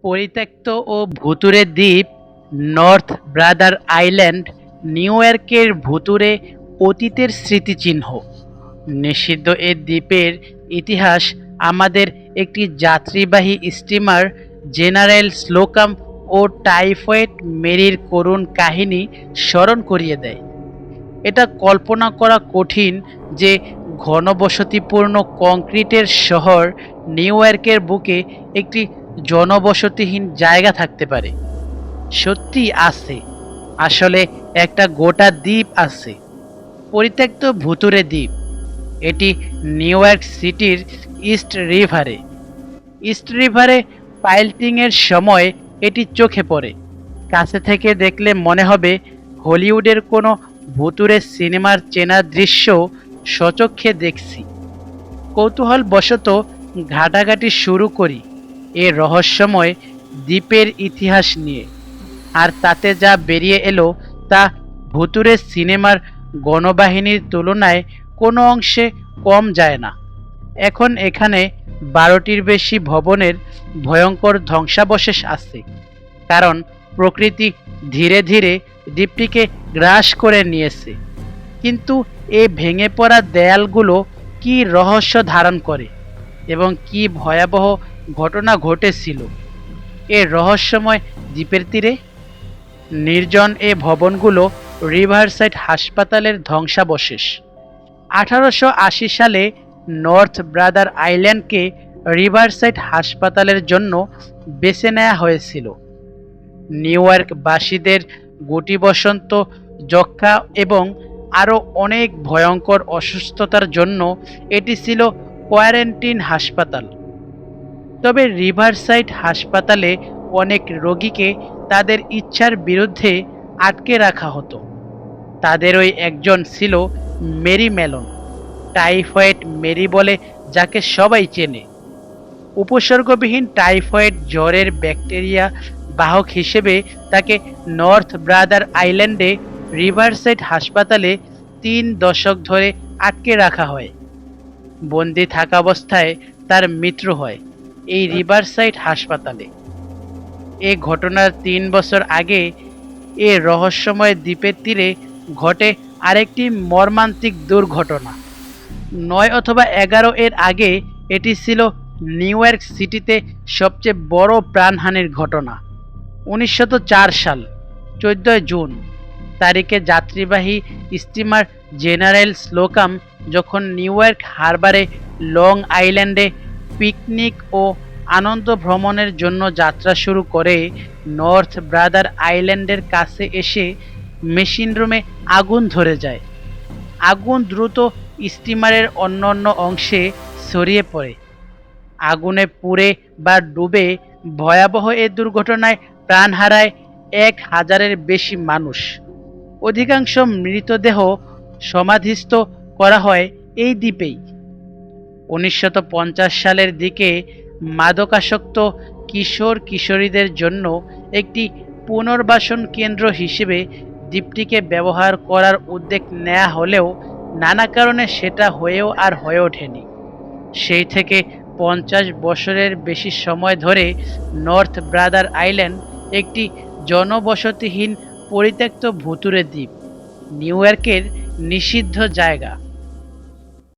পরিত্যক্ত ও ভুতুড়ে দ্বীপ নর্থ ব্রাদার আইল্যান্ড নিউ ইয়র্কের ভুতুড়ে অতীতের স্মৃতিচিহ্ন। নিষিদ্ধ এ দ্বীপের ইতিহাস আমাদের একটি যাত্রীবাহী স্টিমার জেনারেল স্লোকাম ও টাইফয়েড মেরির করুণ কাহিনী স্মরণ করিয়ে দেয়। এটা কল্পনা করা কঠিন যে ঘনবসতিপূর্ণ কংক্রিটের শহর নিউ ইয়র্কের বুকে একটি জনবসতিহীন জায়গা থাকতে পারে। সত্যি আছে, আসলে একটা গোটা দ্বীপ আছে, পরিত্যক্ত ভুতুড়ে দ্বীপ। এটি নিউ ইয়র্ক সিটির ইস্ট রিভারে পাইলটিংয়ের সময় এটি চোখে পড়ে। কাছে থেকে দেখলে মনে হবে হলিউডের কোনো ভুতুড়ে সিনেমার চেনা দৃশ্য স্বচক্ষে দেখছি। কৌতূহলবশত ঘাটাঘাটি শুরু করি এ রহস্যময় দ্বীপের ইতিহাস নিয়ে, আর তাতে যা বেরিয়ে এলো তা ভুতুড়ে সিনেমার গণবাহিনীর তুলনায় কোনো অংশে কম যায় না। এখন এখানে 12টির বেশি ভবনের ভয়ঙ্কর ধ্বংসাবশেষ আছে, কারণ প্রকৃতি ধীরে ধীরে দ্বীপটিকে গ্রাস করে নিয়েছে। কিন্তু এই ভেঙে পড়া দেয়ালগুলো কি রহস্য ধারণ করে এবং কি ভয়াবহ ঘটনা ঘটেছিল এ রহস্যময় দ্বীপের তীরে? নির্জন এ ভবনগুলো রিভারসাইড হাসপাতালের ধ্বংসাবশেষ। 1880 সালে নর্থ ব্রাদার আইল্যান্ডকে রিভারসাইড হাসপাতালের জন্য বেছে নেওয়া হয়েছিল। নিউ ইয়র্কবাসীদের গুটি বসন্ত, যক্ষ্মা এবং আরও অনেক ভয়ঙ্কর অসুস্থতার জন্য এটি ছিল কোয়ারেন্টিন হাসপাতাল। তবে রিভারসাইড হাসপাতালে অনেক রোগীকে তাদের ইচ্ছার বিরুদ্ধে আটকে রাখা হতো। তাদেরই একজন ছিল মেরি মেলন, টাইফয়েড মেরি বলে যাকে সবাই চেনে। উপসর্গবিহীন টাইফয়েড জ্বরের ব্যাকটেরিয়া বাহক হিসেবে তাকে নর্থ ব্রাদার আইল্যান্ডে রিভারসাইড হাসপাতালে 3 দশক ধরে আটকে রাখা হয়। বন্দি থাকা অবস্থায় তার মৃত্যু হয় এই রিভারসাইড হাসপাতালে। এ ঘটনার 3 বছর আগে এ রহস্যময় দ্বীপের তীরে ঘটে আরেকটি মর্মান্তিক দুর্ঘটনা। 9 অথবা 11 এর আগে এটি ছিল নিউ ইয়র্ক সিটিতে সবচেয়ে বড় প্রাণহানির ঘটনা। 1904 সাল 14 জুন তারিখে যাত্রীবাহী স্টিমার জেনারেল স্লোকাম যখন নিউ ইয়র্ক হারবারে লং আইল্যান্ডে পিকনিক ও আনন্দ ভ্রমণের জন্য যাত্রা শুরু করে, নর্থ ব্রাদার আইল্যান্ডের কাছে এসে মেশিন রুমে আগুন ধরে যায়। আগুন দ্রুত স্টিমারের অন্যান্য অংশে ছড়িয়ে পড়ে। আগুনে পুড়ে বা ডুবে ভয়াবহ এ দুর্ঘটনায় প্রাণ হারায় 1000-এর বেশি মানুষ। অধিকাংশ মৃতদেহ সমাধিস্থ করা হয় এই দ্বীপেই। 1950 সালের দিকে মাদকাসক্ত কিশোর কিশোরীদের জন্য একটি পুনর্বাসন কেন্দ্র হিসেবে দ্বীপটিকে ব্যবহার করার উদ্যোগ নেওয়া হলেও নানা কারণে সেটা হয়ে ওঠেনি। সেই থেকে 50 বছরের বেশি সময় ধরে নর্থ ব্রাদার আইল্যান্ড একটি জনবসতিহীন পরিত্যক্ত ভুতুড়ে দ্বীপ, নিউ ইয়র্কের নিষিদ্ধ জায়গা।